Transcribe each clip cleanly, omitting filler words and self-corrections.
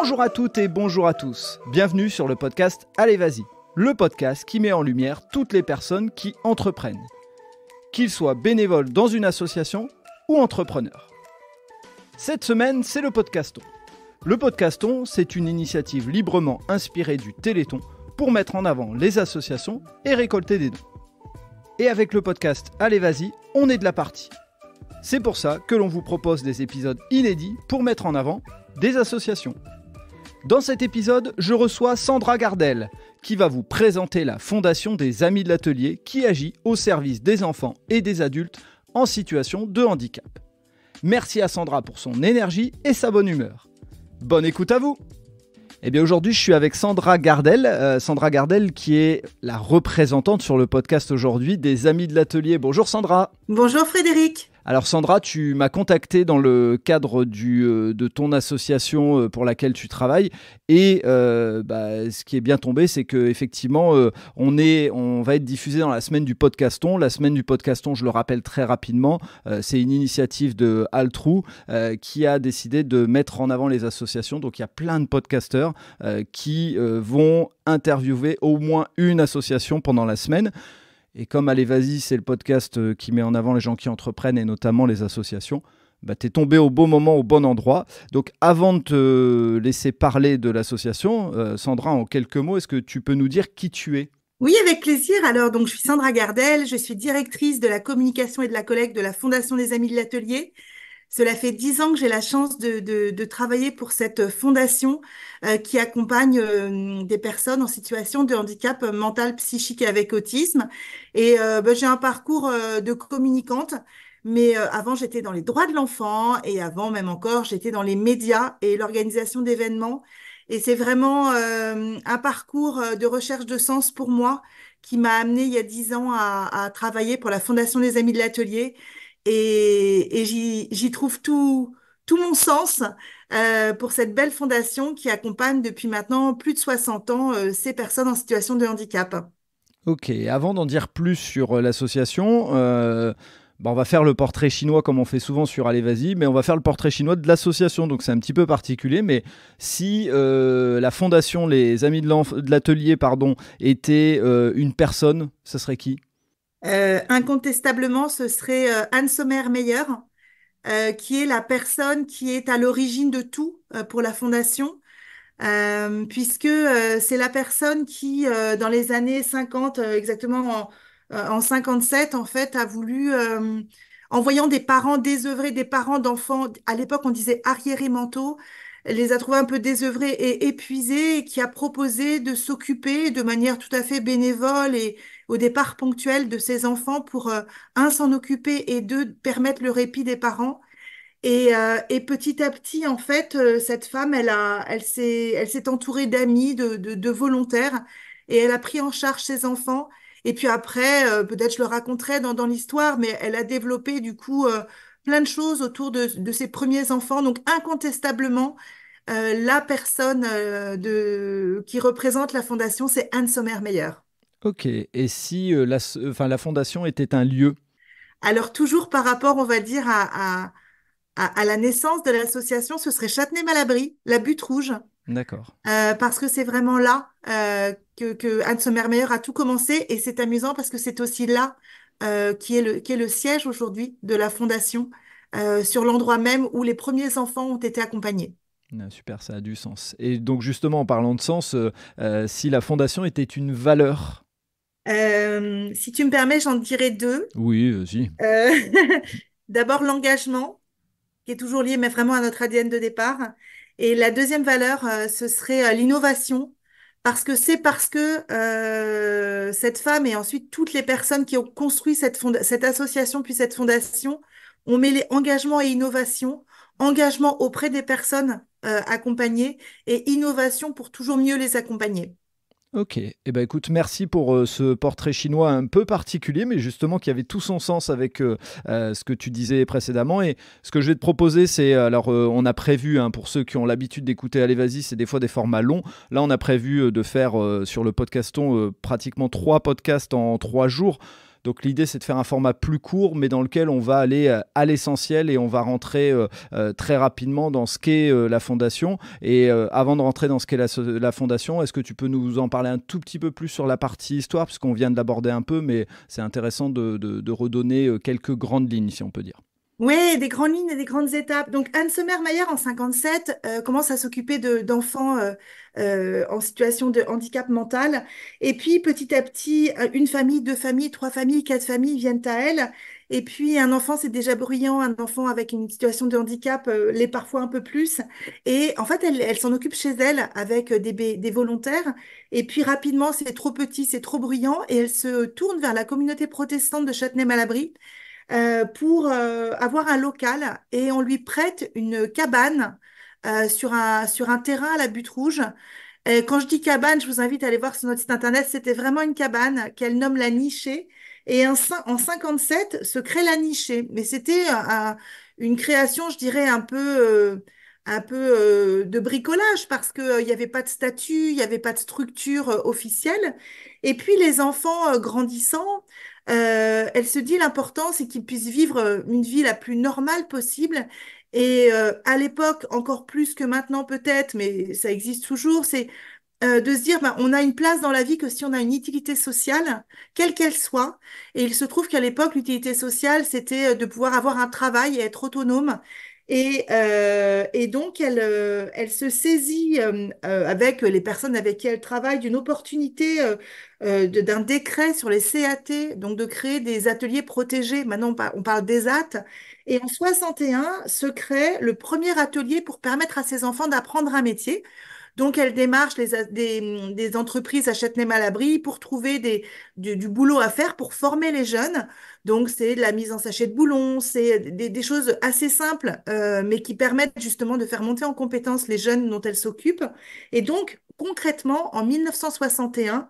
Bonjour à toutes et bonjour à tous. Bienvenue sur le podcast Allez Vas-y, le podcast qui met en lumière toutes les personnes qui entreprennent, qu'ils soient bénévoles dans une association ou entrepreneurs. Cette semaine, c'est le Podcaston. Le Podcaston, c'est une initiative librement inspirée du Téléthon pour mettre en avant les associations et récolter des dons. Et avec le podcast Allez Vas-y, on est de la partie. C'est pour ça que l'on vous propose des épisodes inédits pour mettre en avant des associations. Dans cet épisode, je reçois Sandra Gardel, qui va vous présenter la Fondation des Amis de l'Atelier qui agit au service des enfants et des adultes en situation de handicap. Merci à Sandra pour son énergie et sa bonne humeur. Bonne écoute à vous! Eh bien aujourd'hui, je suis avec Sandra Gardel. Sandra Gardel qui est la représentante sur le podcast aujourd'hui des Amis de l'Atelier. Bonjour Sandra! Bonjour Frédéric! Alors Sandra, tu m'as contacté dans le cadre de ton association pour laquelle tu travailles et ce qui est bien tombé, c'est qu'effectivement, on va être diffusé dans la semaine du Podcaston. La semaine du Podcaston, je le rappelle très rapidement, c'est une initiative de Altrou qui a décidé de mettre en avant les associations. Donc il y a plein de podcasteurs qui vont interviewer au moins une association pendant la semaine. Et comme Allez Vas-y, c'est le podcast qui met en avant les gens qui entreprennent et notamment les associations, t'es tombé au bon moment, au bon endroit. Donc avant de te laisser parler de l'association, Sandra, en quelques mots, est-ce que tu peux nous dire qui tu es ? Oui, avec plaisir. Alors, donc, je suis Sandra Gardel, je suis directrice de la communication et de la collecte de la Fondation des Amis de l'Atelier. Cela fait 10 ans que j'ai la chance de travailler pour cette fondation qui accompagne des personnes en situation de handicap mental, psychique et avec autisme. Et j'ai un parcours de communicante, mais avant j'étais dans les droits de l'enfant et avant même encore j'étais dans les médias et l'organisation d'événements. Et c'est vraiment un parcours de recherche de sens pour moi qui m'a amené il y a 10 ans à travailler pour la Fondation des Amis de l'Atelier. Et j'y trouve tout mon sens pour cette belle fondation qui accompagne depuis maintenant plus de 60 ans ces personnes en situation de handicap. Ok, avant d'en dire plus sur l'association, on va faire le portrait chinois comme on fait souvent sur Allez Vas-y, mais on va faire le portrait chinois de l'association, donc c'est un petit peu particulier, mais si la fondation Les Amis de l'Atelier était une personne, ce serait qui ? Incontestablement, ce serait Anne Sommer-Meyer, qui est la personne qui est à l'origine de tout pour la fondation, puisque c'est la personne qui, dans les années 50, exactement en 57, en fait, a voulu, en voyant des parents désœuvrés, des parents d'enfants, à l'époque on disait arriérés mentaux, les a trouvés un peu désœuvrés et épuisés, et qui a proposé de s'occuper de manière tout à fait bénévole et au départ ponctuelle de ces enfants pour, un, s'en occuper et deux, permettre le répit des parents. Et petit à petit, en fait, cette femme, elle s'est entourée d'amis, de volontaires, et elle a pris en charge ses enfants. Et puis après, peut-être je le raconterai dans l'histoire, mais elle a développé du coup plein de choses autour de ses premiers enfants. Donc incontestablement, la personne qui représente la fondation, c'est Anne Sommer-Meyer. Ok, et si la fondation était un lieu ? Alors toujours par rapport, on va dire, à la naissance de l'association, ce serait Châtenay-Malabry, la Butte Rouge, D'accord. parce que c'est vraiment là que Anne Sommer-Meyer a tout commencé, et c'est amusant parce que c'est aussi là qui est le siège aujourd'hui de la fondation, sur l'endroit même où les premiers enfants ont été accompagnés. Ah, super, ça a du sens. Et donc justement, en parlant de sens, si la fondation était une valeur ? Si tu me permets, j'en dirais deux. Oui, vas-y. Euh, D'abord, l'engagement, qui est toujours lié, mais vraiment à notre ADN de départ. Et la deuxième valeur, ce serait l'innovation, parce que cette femme et ensuite toutes les personnes qui ont construit cette association puis cette fondation ont mêlé engagement et innovation, engagement auprès des personnes accompagnées et innovation pour toujours mieux les accompagner. Ok, écoute, merci pour ce portrait chinois un peu particulier, mais justement qui avait tout son sens avec ce que tu disais précédemment. Et ce que je vais te proposer, c'est, on a prévu, pour ceux qui ont l'habitude d'écouter Allez Vas-y, c'est des fois des formats longs. Là, on a prévu de faire sur le Podcaston pratiquement 3 podcasts en 3 jours. Donc l'idée, c'est de faire un format plus court, mais dans lequel on va aller à l'essentiel et on va rentrer très rapidement dans ce qu'est la fondation. Et avant de rentrer dans ce qu'est la fondation, est-ce que tu peux nous en parler un tout petit peu plus sur la partie histoire, puisqu'on vient de l'aborder un peu, mais c'est intéressant de redonner quelques grandes lignes, si on peut dire. Oui, des grandes lignes et des grandes étapes. Donc, Anne Sommermeyer, en 57, commence à s'occuper d'enfants en situation de handicap mental. Et puis, petit à petit, une famille, deux familles, trois familles, quatre familles viennent à elle. Et puis, un enfant, c'est déjà bruyant. Un enfant avec une situation de handicap l'est parfois un peu plus. Et en fait, elle s'en occupe chez elle avec des volontaires. Et puis, rapidement, c'est trop petit, c'est trop bruyant. Et elle se tourne vers la communauté protestante de Châtenay-Malabry pour avoir un local et on lui prête une cabane sur un terrain à la butte rouge. Quand je dis cabane, je vous invite à aller voir sur notre site internet. C'était vraiment une cabane qu'elle nomme la Nichée. Et en 57 se crée la Nichée. Mais c'était une création, je dirais, un peu de bricolage parce qu'il n'y avait pas de statut, il n'y avait pas de structure officielle. Et puis les enfants grandissant, elle se dit l'important, c'est qu'ils puissent vivre une vie la plus normale possible. Et à l'époque, encore plus que maintenant peut-être, mais ça existe toujours, c'est de se dire, ben, on a une place dans la vie que si on a une utilité sociale, quelle qu'elle soit. Et il se trouve qu'à l'époque, l'utilité sociale, c'était de pouvoir avoir un travail et être autonome. Et donc, elle se saisit avec les personnes avec qui elle travaille d'une opportunité d'un décret sur les CAT, donc de créer des ateliers protégés. Maintenant, on parle des AT. Et en 61 se crée le premier atelier pour permettre à ces enfants d'apprendre un métier. Donc, elle démarche des entreprises à Châtenay-Malabry pour trouver du boulot à faire pour former les jeunes. Donc, c'est de la mise en sachet de boulons, c'est des choses assez simples, mais qui permettent justement de faire monter en compétence les jeunes dont elle s'occupe. Et donc, concrètement, en 1961,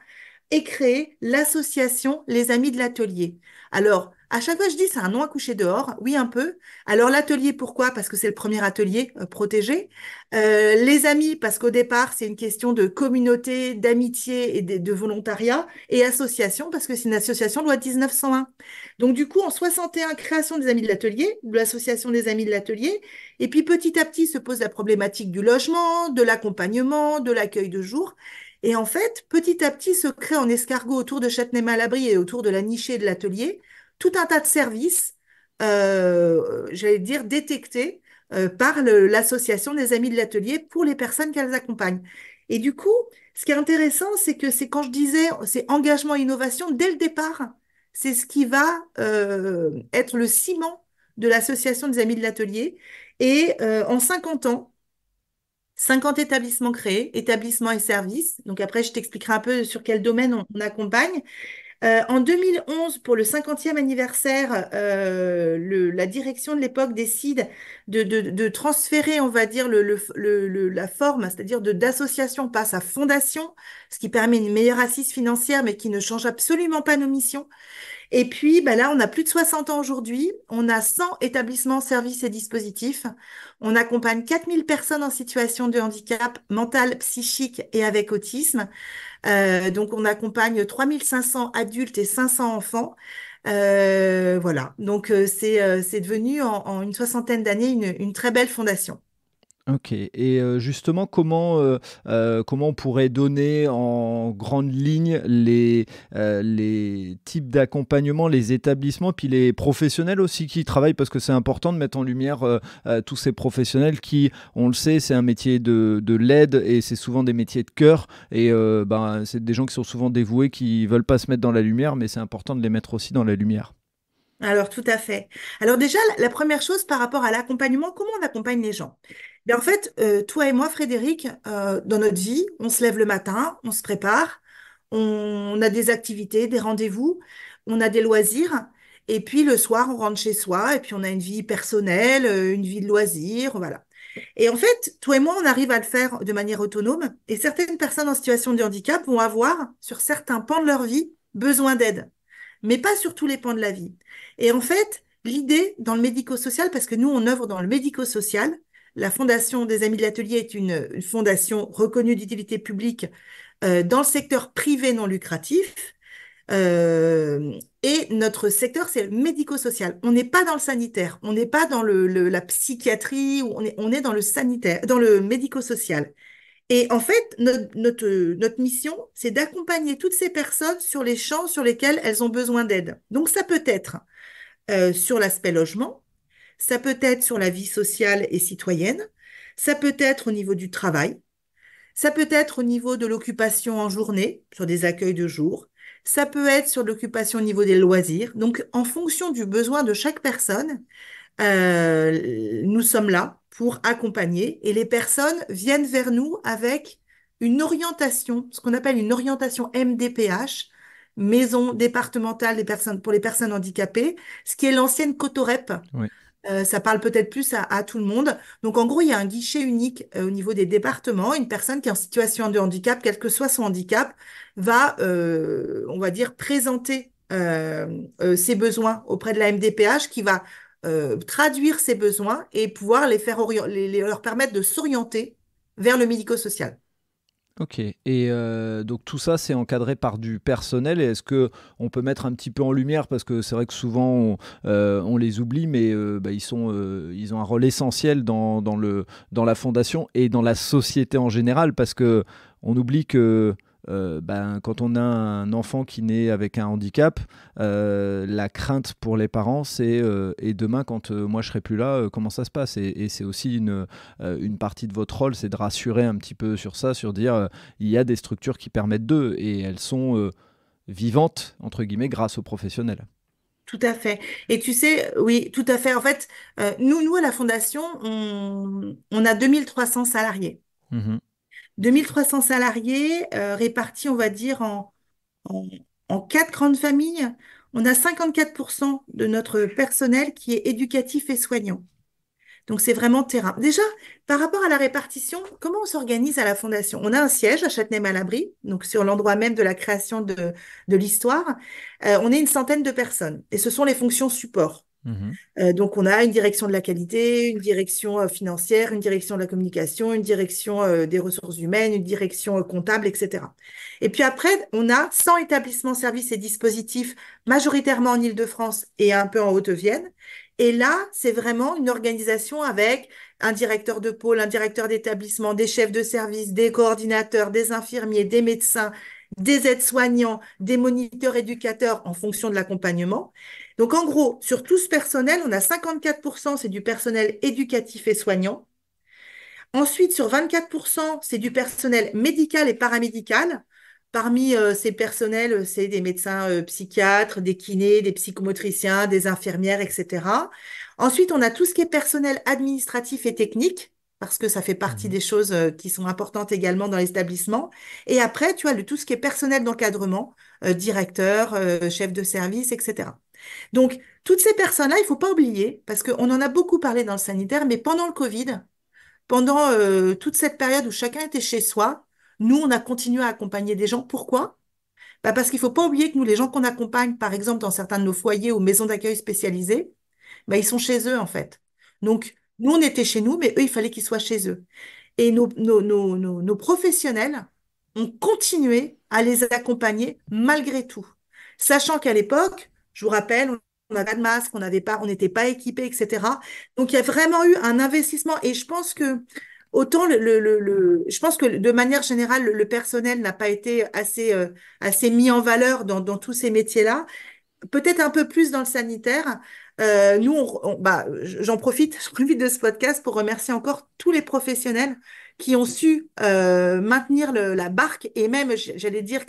est créée l'association Les Amis de l'Atelier. Alors, à chaque fois, je dis, c'est un nom à coucher dehors. Oui, un peu. Alors, l'atelier, pourquoi? Parce que c'est le premier atelier protégé. Les amis, parce qu'au départ, c'est une question de communauté, d'amitié et de volontariat. Et association, parce que c'est une association loi 1901. Donc, du coup, en 61, création des Amis de l'Atelier, de l'association des Amis de l'Atelier. Et puis, petit à petit, se pose la problématique du logement, de l'accompagnement, de l'accueil de jour. Et en fait, petit à petit, se crée en escargot autour de Châtenay-Malabry et autour de la nichée de l'atelier tout un tas de services, j'allais dire, détectés par l'association des Amis de l'Atelier pour les personnes qu'elles accompagnent. Et du coup, ce qui est intéressant, c'est que c'est quand je disais, c'est engagement et innovation dès le départ. C'est ce qui va être le ciment de l'association des Amis de l'Atelier. Et en 50 ans, 50 établissements créés, établissements et services. Donc après, je t'expliquerai un peu sur quel domaine on accompagne. En 2011, pour le 50e anniversaire, la direction de l'époque décide de transférer, on va dire, la forme, c'est-à-dire d'association passe à fondation, ce qui permet une meilleure assise financière, mais qui ne change absolument pas nos missions. Et puis, bah là, on a plus de 60 ans aujourd'hui. On a 100 établissements, services et dispositifs. On accompagne 4000 personnes en situation de handicap mental, psychique et avec autisme. Donc, on accompagne 3500 adultes et 500 enfants. Voilà. Donc, c'est devenu en une soixantaine d'années une très belle fondation. Ok. Et justement, comment on pourrait donner en grande ligne les types d'accompagnement, les établissements, puis les professionnels aussi qui travaillent, parce que c'est important de mettre en lumière tous ces professionnels qui, on le sait, c'est un métier de l'aide et c'est souvent des métiers de cœur. Et ben, c'est des gens qui sont souvent dévoués, qui veulent pas se mettre dans la lumière, mais c'est important de les mettre aussi dans la lumière. Alors, tout à fait. Alors déjà, la première chose par rapport à l'accompagnement, comment on accompagne les gens? Bien, en fait, toi et moi, Frédéric, dans notre vie, on se lève le matin, on se prépare, on a des activités, des rendez-vous, on a des loisirs, et puis le soir, on rentre chez soi, et puis on a une vie personnelle, une vie de loisirs, voilà. Et en fait, toi et moi, on arrive à le faire de manière autonome, et certaines personnes en situation de handicap vont avoir, sur certains pans de leur vie, besoin d'aide, mais pas sur tous les pans de la vie. Et en fait, l'idée dans le médico-social, parce que nous, on œuvre dans le médico-social, la Fondation des Amis de l'Atelier est une fondation reconnue d'utilité publique dans le secteur privé non lucratif. Et notre secteur, c'est le médico-social. On n'est pas dans le sanitaire, on n'est pas dans la psychiatrie, on est dans le sanitaire, dans le médico-social. Et en fait, notre mission, c'est d'accompagner toutes ces personnes sur les champs sur lesquels elles ont besoin d'aide. Donc, ça peut être sur l'aspect logement, ça peut être sur la vie sociale et citoyenne, ça peut être au niveau du travail, ça peut être au niveau de l'occupation en journée, sur des accueils de jour. Ça peut être sur l'occupation au niveau des loisirs. Donc, en fonction du besoin de chaque personne, nous sommes là pour accompagner et les personnes viennent vers nous avec une orientation, ce qu'on appelle une orientation MDPH, Maison départementale des personnes, pour les personnes handicapées, ce qui est l'ancienne Cotorep. Oui. Ça parle peut-être plus à tout le monde. Donc, en gros, il y a un guichet unique au niveau des départements. Une personne qui est en situation de handicap, quel que soit son handicap, va, on va dire, présenter ses besoins auprès de la MDPH qui va traduire ses besoins et pouvoir les faire leur permettre de s'orienter vers le médico-social. Ok. Et donc tout ça, c'est encadré par du personnel. Et est-ce que on peut mettre un petit peu en lumière, parce que c'est vrai que souvent on les oublie, mais ils ont un rôle essentiel dans la fondation et dans la société en général, parce que on oublie que quand on a un enfant qui naît avec un handicap, la crainte pour les parents, c'est et demain, quand moi je serai plus là, comment ça se passe? Et c'est aussi une partie de votre rôle, c'est de rassurer un petit peu sur ça, sur dire il y a des structures qui permettent d'eux et elles sont vivantes, entre guillemets, grâce aux professionnels. Tout à fait. Et tu sais, oui, tout à fait. En fait, nous, à la Fondation, on a 2300 salariés. Mhm. 2300 salariés répartis, on va dire, en, en quatre grandes familles. On a 54% de notre personnel qui est éducatif et soignant. Donc, c'est vraiment terrain. Déjà, par rapport à la répartition, comment on s'organise à la Fondation? On a un siège à Châtenay-Malabry, donc sur l'endroit même de la création de l'histoire. On est une centaine de personnes et ce sont les fonctions support. Mhm. Donc, on a une direction de la qualité, une direction financière, une direction de la communication, une direction des ressources humaines, une direction comptable, etc. Et puis après, on a 100 établissements, services et dispositifs, majoritairement en Île-de-France et un peu en Haute-Vienne. Et là, c'est vraiment une organisation avec un directeur de pôle, un directeur d'établissement, des chefs de service, des coordinateurs, des infirmiers, des médecins, des aides-soignants, des moniteurs éducateurs en fonction de l'accompagnement. Donc, en gros, sur tout ce personnel, on a 54%, c'est du personnel éducatif et soignant. Ensuite, sur 24%, c'est du personnel médical et paramédical. Parmi ces personnels, c'est des médecins psychiatres, des kinés, des psychomotriciens, des infirmières, etc. Ensuite, on a tout ce qui est personnel administratif et technique, parce que ça fait partie Mhm. des choses qui sont importantes également dans l'établissement. Et après, tu as tout ce qui est personnel d'encadrement, directeur, chef de service, etc. Donc, toutes ces personnes-là, il faut pas oublier, parce qu'on en a beaucoup parlé dans le sanitaire, mais pendant le Covid, pendant toute cette période où chacun était chez soi, nous, on a continué à accompagner des gens. Pourquoi? Bah parce qu'il faut pas oublier que nous, les gens qu'on accompagne, par exemple, dans certains de nos foyers ou maisons d'accueil spécialisées, bah, ils sont chez eux, en fait. Donc, nous, on était chez nous, mais eux, il fallait qu'ils soient chez eux. Et nos professionnels ont continué à les accompagner malgré tout. Sachant qu'à l'époque, je vous rappelle, on n'avait pas de masque, on n'était pas équipés, etc. Donc, il y a vraiment eu un investissement. Et je pense que autant je pense que de manière générale, le personnel n'a pas été assez mis en valeur dans tous ces métiers-là. Peut-être un peu plus dans le sanitaire. Nous, j'en profite de ce podcast pour remercier encore tous les professionnels qui ont su maintenir la barque et même, j'allais dire,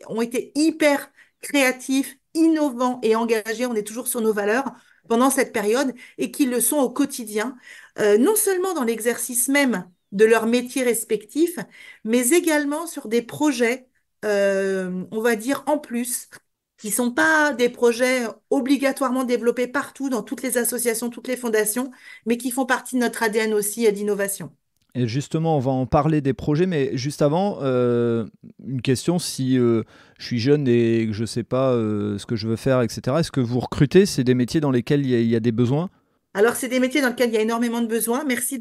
ont été hyper créatifs, innovants et engagés. On est toujours sur nos valeurs pendant cette période et qui le sont au quotidien, non seulement dans l'exercice même de leur métier respectif, mais également sur des projets, on va dire, en plus qui sont pas des projets obligatoirement développés partout dans toutes les associations, toutes les fondations, mais qui font partie de notre ADN aussi d'innovation. Et justement, on va en parler des projets, mais juste avant, une question, si je suis jeune et que je ne sais pas ce que je veux faire, etc., est-ce que vous recrutez? C'est des métiers dans lesquels il y a des besoins? Alors, c'est des métiers dans lesquels il y a énormément de besoins. Merci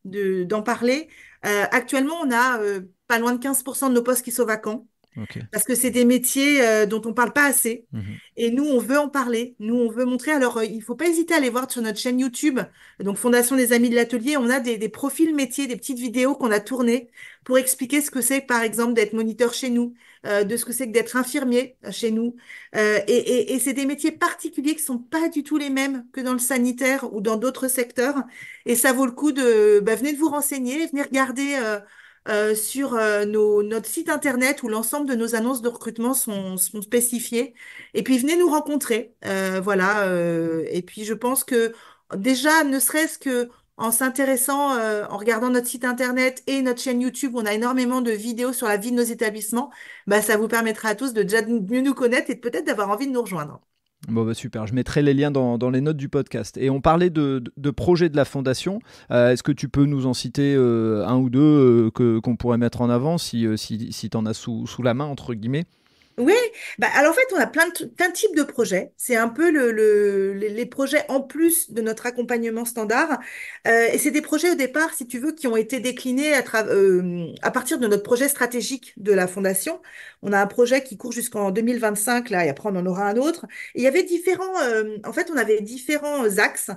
d'en parler. Actuellement, on a pas loin de 15% de nos postes qui sont vacants. Ok. parce que c'est des métiers dont on parle pas assez. Mhm. Et nous, on veut en parler. Nous, on veut montrer. Alors, il faut pas hésiter à aller voir sur notre chaîne YouTube, donc Fondation des Amis de l'Atelier. On a des profils métiers, des petites vidéos qu'on a tournées pour expliquer ce que c'est, par exemple, d'être moniteur chez nous, de ce que c'est que d'être infirmier chez nous. Et c'est des métiers particuliers qui sont pas du tout les mêmes que dans le sanitaire ou dans d'autres secteurs. Et ça vaut le coup de, venez de vous renseigner, venez regarder. Sur notre site internet où l'ensemble de nos annonces de recrutement sont spécifiées. Et puis venez nous rencontrer. Voilà. Et puis je pense que déjà, ne serait-ce que en s'intéressant, en regardant notre site internet et notre chaîne YouTube, où on a énormément de vidéos sur la vie de nos établissements, ça vous permettra à tous de déjà mieux nous connaître et peut-être d'avoir envie de nous rejoindre. Bon, bah, super, je mettrai les liens dans les notes du podcast. Et on parlait de projets de la Fondation. Est-ce que tu peux nous en citer un ou deux qu'on pourrait mettre en avant si tu en as sous la main, entre guillemets? Oui, alors en fait, on a plein de types de projets. C'est un peu les projets en plus de notre accompagnement standard. Et c'est des projets au départ, si tu veux, qui ont été déclinés à partir de notre projet stratégique de la Fondation. On a un projet qui court jusqu'en 2025, là, et après on en aura un autre. Et il y avait en fait, on avait différents axes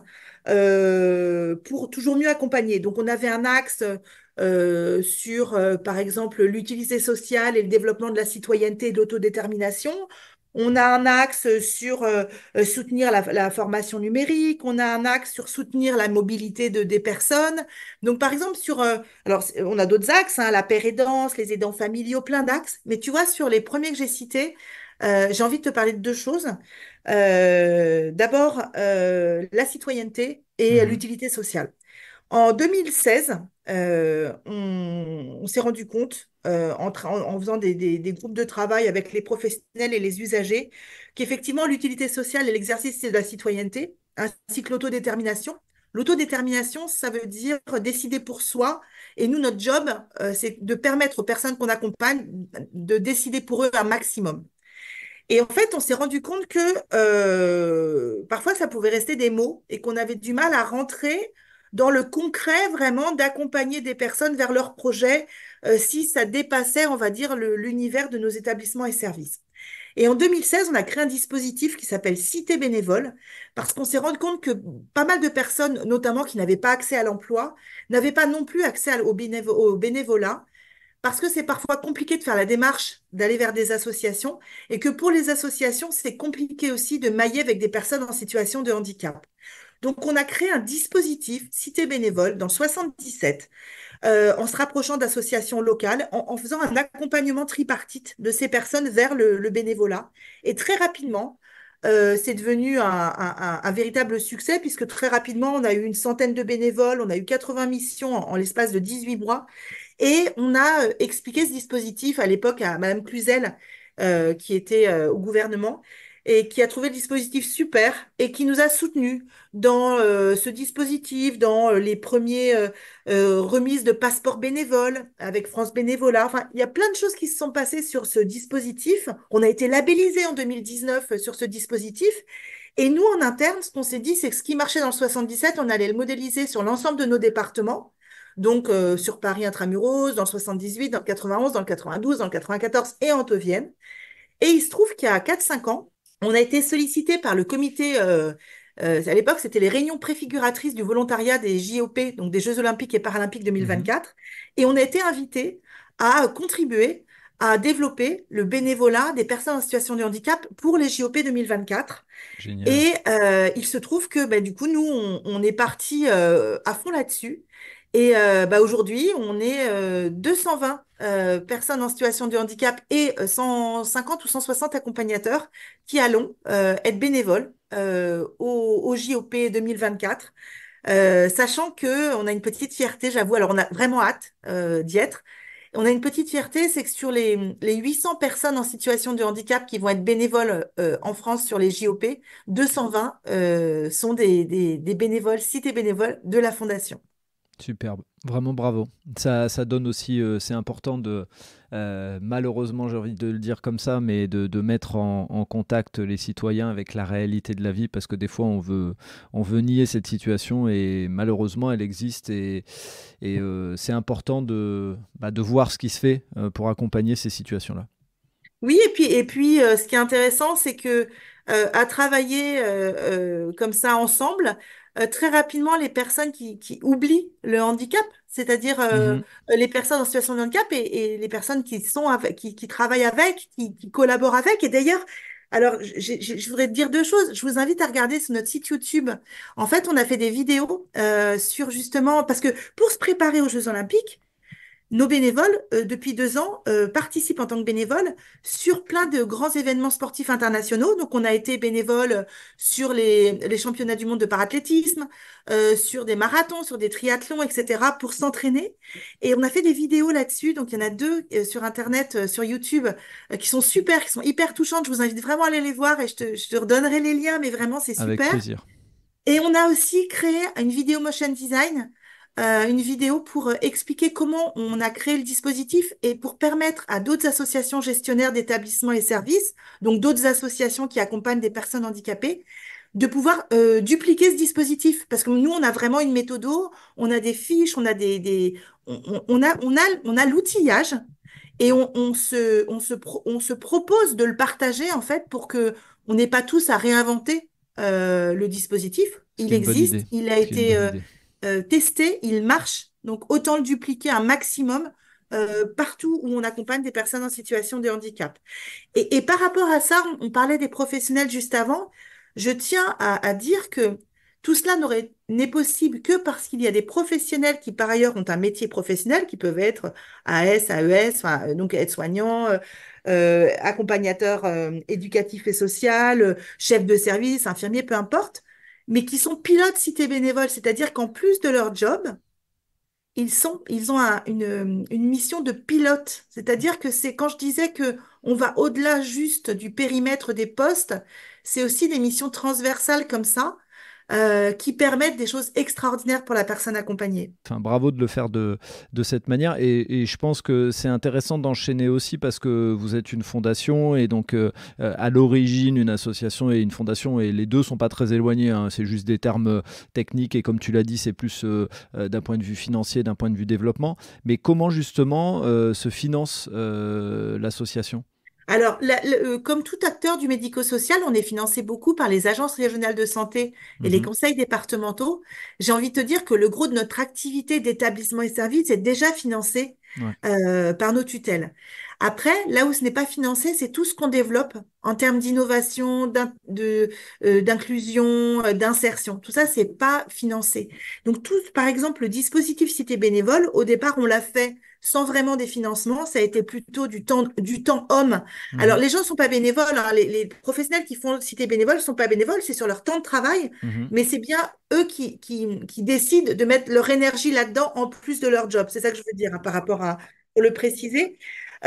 pour toujours mieux accompagner. Donc, on avait un axe sur, par exemple, l'utilité sociale et le développement de la citoyenneté et de l'autodétermination. On a un axe sur soutenir la formation numérique. On a un axe sur soutenir la mobilité des personnes. Donc, par exemple, on a d'autres axes, hein, la pérédance, les aidants familiaux, plein d'axes. Mais tu vois, sur les premiers que j'ai cités, j'ai envie de te parler de deux choses. D'abord, la citoyenneté et Mhm. l'utilité sociale. En 2016, on s'est rendu compte, en faisant des groupes de travail avec les professionnels et les usagers, qu'effectivement, l'utilité sociale et l'exercice de la citoyenneté, ainsi que l'autodétermination, ça veut dire décider pour soi. Et nous, notre job, c'est de permettre aux personnes qu'on accompagne de décider pour eux un maximum. Et en fait, on s'est rendu compte que parfois, ça pouvait rester des mots et qu'on avait du mal à rentrer dans le concret vraiment d'accompagner des personnes vers leurs projets si ça dépassait, on va dire, l'univers de nos établissements et services. Et en 2016, on a créé un dispositif qui s'appelle Cité bénévole parce qu'on s'est rendu compte que pas mal de personnes, notamment qui n'avaient pas accès à l'emploi, n'avaient pas non plus accès au bénévolat parce que c'est parfois compliqué de faire la démarche d'aller vers des associations et que pour les associations, c'est compliqué aussi de mailler avec des personnes en situation de handicap. Donc, on a créé un dispositif Cité bénévole dans 77 en se rapprochant d'associations locales, en faisant un accompagnement tripartite de ces personnes vers le bénévolat. Et très rapidement, c'est devenu un véritable succès puisque très rapidement, on a eu une centaine de bénévoles, on a eu 80 missions en l'espace de 18 mois. Et on a expliqué ce dispositif à l'époque à Madame Cluzel, qui était au gouvernement, et qui a trouvé le dispositif super et qui nous a soutenus dans ce dispositif, dans les premiers remises de passeports bénévoles avec France Bénévolat. Enfin, il y a plein de choses qui se sont passées sur ce dispositif. On a été labellisé en 2019 sur ce dispositif. Et nous, en interne, ce qu'on s'est dit, c'est que ce qui marchait dans le 77, on allait le modéliser sur l'ensemble de nos départements. Donc, sur Paris intramuros, dans le 78, dans le 91, dans le 92, dans le 94 et en Haute-Vienne. Et il se trouve qu'il y a 4 5 ans, on a été sollicité par le comité, à l'époque, c'était les réunions préfiguratrices du volontariat des JOP, donc des Jeux Olympiques et Paralympiques Mhm. 2024. Et on a été invité à contribuer à développer le bénévolat des personnes en situation de handicap pour les JOP 2024. Génial. Et il se trouve que du coup, nous, on est parti à fond là-dessus. Et aujourd'hui, on est 220 personnes en situation de handicap et 150 ou 160 accompagnateurs qui allons être bénévoles au JOP 2024. Sachant que on a une petite fierté, j'avoue, alors on a vraiment hâte d'y être. On a une petite fierté, c'est que sur les 800 personnes en situation de handicap qui vont être bénévoles en France sur les JOP, 220 sont des bénévoles, cités bénévoles de la Fondation. Superbe, vraiment bravo. Ça donne aussi, c'est important malheureusement j'ai envie de le dire comme ça, mais de mettre en contact les citoyens avec la réalité de la vie, parce que des fois on veut nier cette situation et malheureusement elle existe et c'est important de voir ce qui se fait pour accompagner ces situations-là. Oui, et puis ce qui est intéressant, c'est que à travailler comme ça ensemble, très rapidement, les personnes qui oublient le handicap, c'est-à-dire Mhm. les personnes en situation de handicap et les personnes qui sont qui travaillent avec, qui collaborent avec. Et d'ailleurs, alors, je voudrais te dire deux choses. Je vous invite à regarder sur notre site YouTube. En fait, on a fait des vidéos sur justement, parce que pour se préparer aux Jeux Olympiques, nos bénévoles, depuis 2 ans, participent en tant que bénévoles sur plein de grands événements sportifs internationaux. Donc, on a été bénévole sur les championnats du monde de parathlétisme, sur des marathons, sur des triathlons, etc., pour s'entraîner. Et on a fait des vidéos là-dessus. Donc, il y en a deux sur Internet, sur YouTube, qui sont super, qui sont hyper touchantes. Je vous invite vraiment à aller les voir et je te redonnerai les liens, mais vraiment, c'est Avec super. plaisir. Et on a aussi créé une vidéo motion design, une vidéo pour expliquer comment on a créé le dispositif et pour permettre à d'autres associations gestionnaires d'établissements et services, donc d'autres associations qui accompagnent des personnes handicapées, de pouvoir dupliquer ce dispositif. Parce que nous, on a vraiment une méthodo, on a des fiches, on a l'outillage et on se propose de le partager en fait pour que on n'ait pas tous à réinventer le dispositif. Ce qui Il est une bonne existe, idée. il a Ce qui est une été bonne idée. testé, il marche. Donc autant le dupliquer un maximum partout où on accompagne des personnes en situation de handicap. Et par rapport à ça, on parlait des professionnels juste avant. Je tiens à dire que tout cela n'est possible que parce qu'il y a des professionnels qui, par ailleurs, ont un métier professionnel, qui peuvent être AS, AES, enfin, donc aides-soignants, accompagnateurs éducatifs et social, chefs de service, infirmiers, peu importe, mais qui sont pilotes cités bénévoles, c'est-à-dire qu'en plus de leur job, ils ont une mission de pilote, c'est-à-dire que c'est quand je disais que on va au-delà juste du périmètre des postes, c'est aussi des missions transversales comme ça qui permettent des choses extraordinaires pour la personne accompagnée. Enfin, bravo de le faire de cette manière. Et je pense que c'est intéressant d'enchaîner aussi parce que vous êtes une fondation et donc à l'origine une association et une fondation et les deux sont pas très éloignés, hein. C'est juste des termes techniques et comme tu l'as dit, c'est plus d'un point de vue financier, d'un point de vue développement. Mais comment justement se finance l'association? Alors, comme tout acteur du médico-social, on est financé beaucoup par les agences régionales de santé et les Mhm. conseils départementaux. J'ai envie de te dire que le gros de notre activité d'établissement et services est déjà financé Ouais. par nos tutelles. Après, là où ce n'est pas financé, c'est tout ce qu'on développe en termes d'innovation, d'inclusion, d'insertion. Tout ça, c'est pas financé. Donc, tout, par exemple, le dispositif Cité bénévole, au départ, on l'a fait sans vraiment des financements. Ça a été plutôt du temps homme. Alors, Mhm. les gens ne sont pas bénévoles, hein. Les professionnels qui font Cité bénévole ne sont pas bénévoles, c'est sur leur temps de travail, Mhm. mais c'est bien eux qui décident de mettre leur énergie là-dedans en plus de leur job. C'est ça que je veux dire, hein, par rapport à, pour le préciser.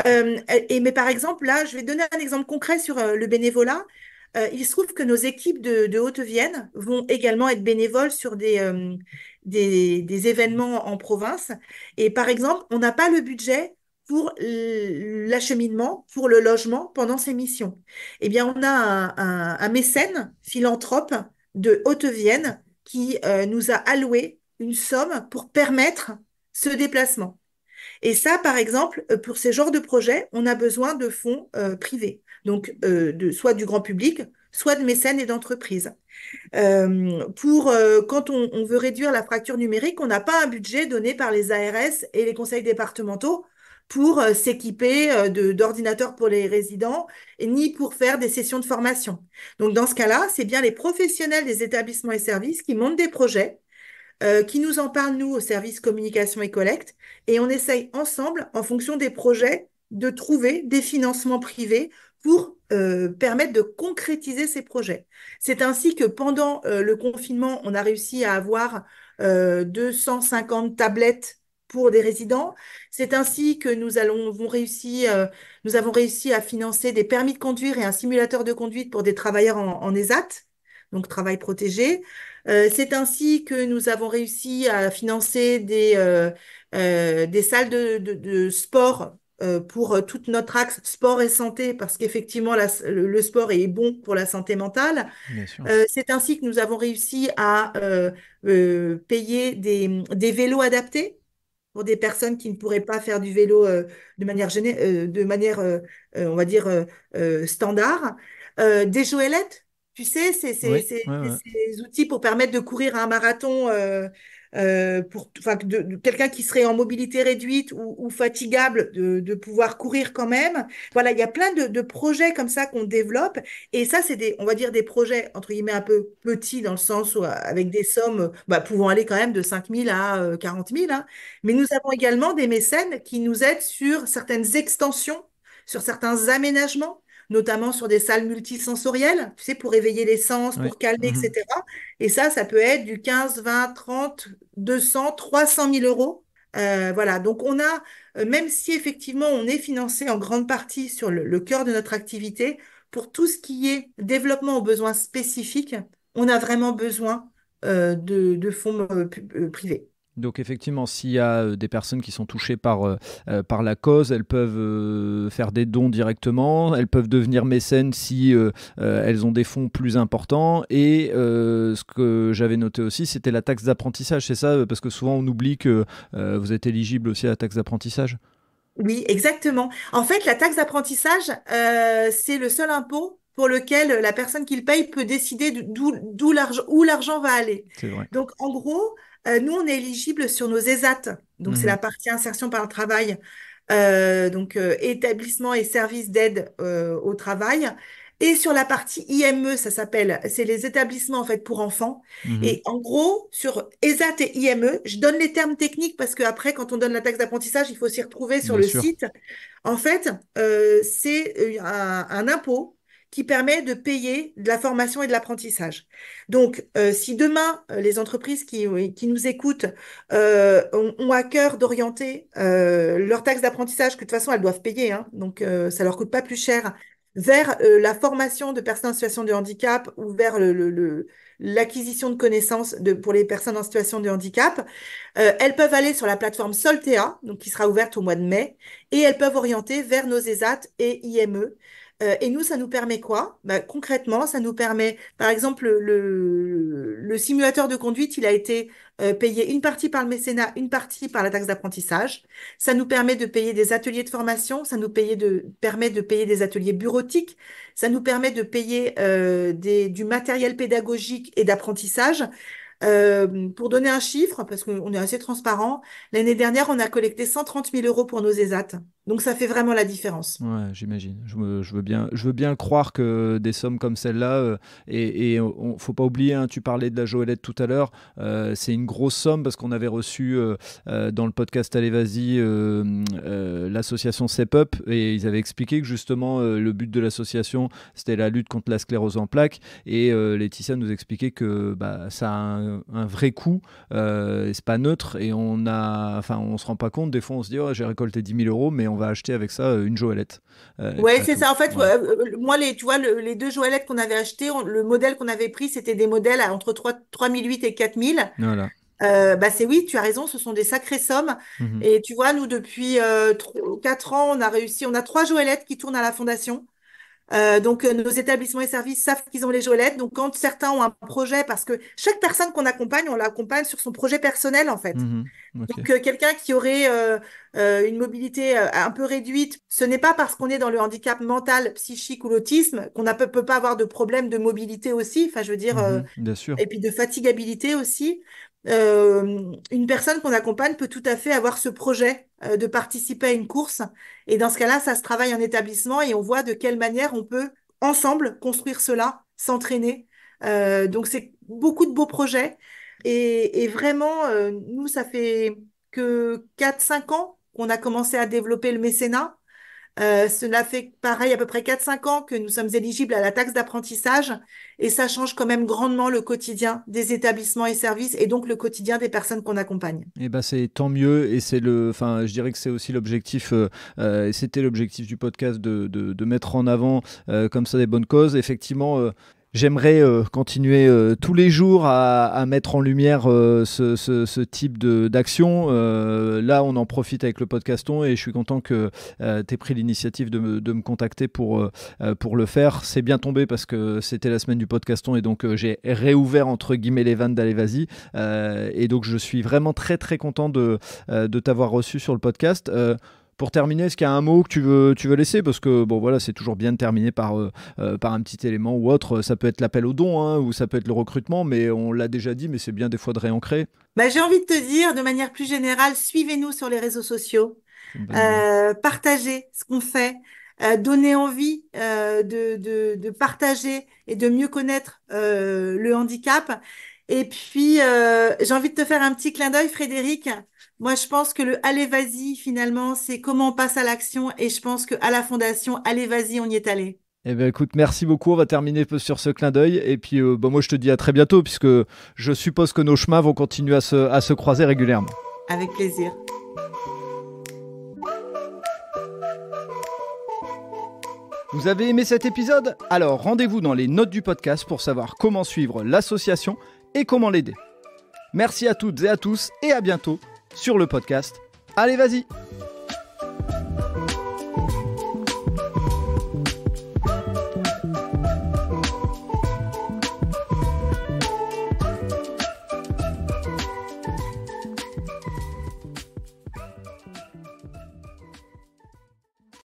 Mais par exemple, là, je vais donner un exemple concret sur le bénévolat. Il se trouve que nos équipes de Haute-Vienne vont également être bénévoles sur des événements en province. Et par exemple, on n'a pas le budget pour l'acheminement, pour le logement pendant ces missions. Eh bien, on a un mécène philanthrope de Haute-Vienne qui nous a alloué une somme pour permettre ce déplacement. Et ça, par exemple, pour ces genres de projets, on a besoin de fonds privés, donc soit du grand public, soit de mécènes et d'entreprises. Quand on veut réduire la fracture numérique, on n'a pas un budget donné par les ARS et les conseils départementaux pour s'équiper d'ordinateurs pour les résidents, et ni pour faire des sessions de formation. Donc, dans ce cas-là, c'est bien les professionnels des établissements et services qui montent des projets qui nous en parle, nous, au service communication et collecte, et on essaye ensemble, en fonction des projets, de trouver des financements privés pour permettre de concrétiser ces projets. C'est ainsi que pendant le confinement, on a réussi à avoir 250 tablettes pour des résidents. C'est ainsi que nous avons réussi à financer des permis de conduire et un simulateur de conduite pour des travailleurs en ESAT, donc travail protégé. C'est ainsi que nous avons réussi à financer des salles de sport pour toute notre axe sport et santé, parce qu'effectivement, le sport est bon pour la santé mentale. Bien sûr. C'est ainsi que nous avons réussi à payer des vélos adaptés pour des personnes qui ne pourraient pas faire du vélo de manière on va dire, standard. Des joëlettes, tu sais, Oui, ouais, ouais. ces outils pour permettre de courir un marathon enfin, quelqu'un qui serait en mobilité réduite ou fatigable de pouvoir courir quand même. Voilà, il y a plein de projets comme ça qu'on développe. Et ça, c'est on va dire des projets, entre guillemets, un peu petits dans le sens où, avec des sommes pouvant aller quand même de 5 000 à 40 000, hein. Mais nous avons également des mécènes qui nous aident sur certaines extensions, sur certains aménagements, notamment sur des salles multisensorielles, tu sais, pour éveiller les sens, Oui. pour calmer, Mhm. etc. Et ça peut être du 15, 20, 30, 200, 300 000 euros. Voilà, donc même si effectivement on est financé en grande partie sur le cœur de notre activité, pour tout ce qui est développement aux besoins spécifiques, on a vraiment besoin de fonds privés. Donc effectivement, s'il y a des personnes qui sont touchées par la cause, elles peuvent faire des dons directement, elles peuvent devenir mécènes si elles ont des fonds plus importants. Et ce que j'avais noté aussi, c'était la taxe d'apprentissage, c'est ça? Parce que souvent on oublie que vous êtes éligible aussi à la taxe d'apprentissage. Oui, exactement. En fait, la taxe d'apprentissage, c'est le seul impôt pour lequel la personne qui le paye peut décider où l'argent va aller. C'est vrai. Donc, en gros, nous, on est éligible sur nos ESAT. Donc, c'est la Mhm. partie insertion par le travail. Donc, établissement et services d'aide au travail. Et sur la partie IME, ça s'appelle, c'est les établissements en fait pour enfants. Mhm. Et en gros, sur ESAT et IME, je donne les termes techniques parce qu'après, quand on donne la taxe d'apprentissage, il faut s'y retrouver sur Bien le sûr. site. En fait, c'est un impôt qui permet de payer de la formation et de l'apprentissage. Donc, si demain, les entreprises qui nous écoutent ont à cœur d'orienter leur taxe d'apprentissage, que de toute façon, elles doivent payer, hein, donc ça leur coûte pas plus cher, vers la formation de personnes en situation de handicap ou vers l'acquisition de connaissances pour les personnes en situation de handicap, elles peuvent aller sur la plateforme Soltea, donc qui sera ouverte au mois de mai, et elles peuvent orienter vers nos ESAT et IME. Et nous, ça nous permet quoi? Concrètement, ça nous permet, par exemple, le simulateur de conduite, il a été payé une partie par le mécénat, une partie par la taxe d'apprentissage. Ça nous permet de payer des ateliers de formation, permet de payer des ateliers bureautiques, ça nous permet de payer du matériel pédagogique et d'apprentissage. Pour donner un chiffre, parce qu'on est assez transparent, l'année dernière, on a collecté 130 000 euros pour nos ESAT. Donc, ça fait vraiment la différence. Ouais, j'imagine. Je veux bien croire que des sommes comme celle-là, faut pas oublier, hein, tu parlais de la Joëlette tout à l'heure, c'est une grosse somme parce qu'on avait reçu dans le podcast Allez Vas-y l'association Step Up et ils avaient expliqué que justement le but de l'association c'était la lutte contre la sclérose en plaques et Laetitia nous expliquait que bah, ça a un vrai coût, et c'est pas neutre et on se rend pas compte, des fois on se dit oh, j'ai récolté 10 000 euros mais on va acheter avec ça une Joëlette. Et puis Ouais, à c'est tout. ça. En fait, Voilà. moi, tu vois, les deux joëlettes qu'on avait achetées, le modèle qu'on avait pris, c'était des modèles entre 3 008 et 4 000. Voilà. Oui, tu as raison, ce sont des sacrées sommes. Mhm. Et tu vois, nous, depuis 4 ans, on a 3 joëlettes qui tournent à la fondation. Nos établissements et services savent qu'ils ont les Joëlettes. Donc, quand certains ont un projet, parce que chaque personne qu'on accompagne, on l'accompagne sur son projet personnel, en fait. Mhm. Ok. Donc, quelqu'un qui aurait une mobilité un peu réduite, ce n'est pas parce qu'on est dans le handicap mental, psychique ou l'autisme qu'on peut pas avoir de problème de mobilité aussi. Enfin, je veux dire, Mhm. Bien sûr. et puis de fatigabilité aussi. Une personne qu'on accompagne peut tout à fait avoir ce projet de participer à une course. Et dans ce cas-là, ça se travaille en établissement et on voit de quelle manière on peut ensemble construire cela, s'entraîner. Donc, c'est beaucoup de beaux projets. Et vraiment, nous, ça fait que 4 5 ans qu'on a commencé à développer le mécénat. Cela fait pareil à peu près 4 5 ans que nous sommes éligibles à la taxe d'apprentissage et ça change quand même grandement le quotidien des établissements et services et donc le quotidien des personnes qu'on accompagne. Et ben c'est tant mieux et enfin je dirais que c'est aussi l'objectif et c'était l'objectif du podcast de mettre en avant comme ça des bonnes causes. Effectivement, J'aimerais continuer tous les jours à mettre en lumière ce type d'action. Là, on en profite avec le podcaston et je suis content que tu aies pris l'initiative de me contacter pour le faire. C'est bien tombé parce que c'était la semaine du podcaston et donc j'ai réouvert entre guillemets les vannes d'Allez Vas-y. Et donc, je suis vraiment très très content de t'avoir reçu sur le podcast. Pour terminer, est-ce qu'il y a un mot que tu veux laisser? Parce que bon, voilà, c'est toujours bien de terminer par un petit élément ou autre. Ça peut être l'appel aux dons, hein, ou ça peut être le recrutement, mais on l'a déjà dit, mais c'est bien des fois de réancrer. J'ai envie de te dire, de manière plus générale, suivez-nous sur les réseaux sociaux, C'est une bonne idée. partagez ce qu'on fait, donnez envie de partager et de mieux connaître le handicap. Et puis, j'ai envie de te faire un petit clin d'œil, Frédéric. Moi, je pense que le Allez, vas-y, finalement, c'est comment on passe à l'action. Et je pense qu'à la Fondation, Allez, vas-y, on y est allé. Eh bien, écoute, merci beaucoup. On va terminer sur ce clin d'œil. Et puis, moi, je te dis à très bientôt, puisque je suppose que nos chemins vont continuer à se croiser régulièrement. Avec plaisir. Vous avez aimé cet épisode? Alors rendez-vous dans les notes du podcast pour savoir comment suivre l'association et comment l'aider. Merci à toutes et à tous et à bientôt sur le podcast. Allez, vas-y!